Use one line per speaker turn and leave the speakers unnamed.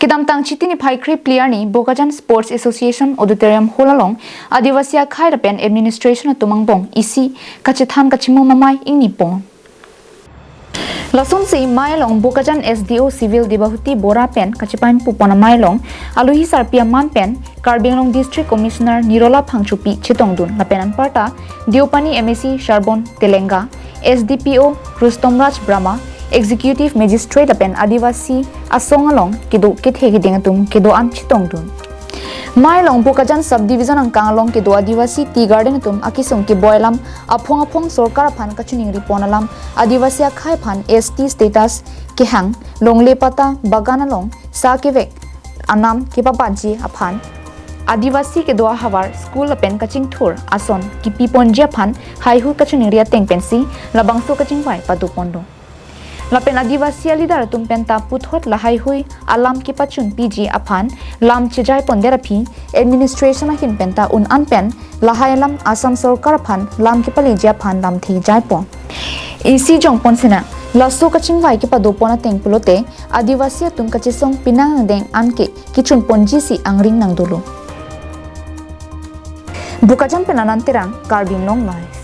Kidam tang chitini phai krip player ni Bokajan Sports Association Auditorium Holalong Adivasi khai lapen administration tumangbong isi kachitham kachimu mamai ingni pon. Lason si mailong Bokajan SDO Civil Dibahuti Bora pen kachipain pupona mailong aluhi sarpia man pen Karbinglong District Commissioner Nirola Phangchupi chitongdun lapenan parta Diopani MSc Sharbon Telenga SDPO Rustomraj Brahma Executive Magistrate lapen Adivasi asongalong kido kithegi dingatum kido am chitongdun mailong Bokajan subdivision ang kangalong kido Adivasi tea garden tum akisong ki boilam aphong sarkar phan kachuning riponalam Adivasi khai phan ST status ki hang longle pata baganalong sa kivek anam ki papanji aphan Adivasi ke doa hawar school pen kaching thur ason ki piponja phan haihu kachuning ria teng pensi labangso kaching pai padu pondo lapen Adivasi alidar tum penta puthot lahai hui alam ki pachun PG aphan lam chijai ponderapi administration hin penta un anpen lahai lam asam sarkar phan lam ki pali ja phan lam thi jai pon isi jong pon sena laso kaching vai ki padu pona teng pulote Adivasi tum kachisong pinang deng anke kichun ponji si angring nang dulu Bokajan penanantirang Karbinglong live.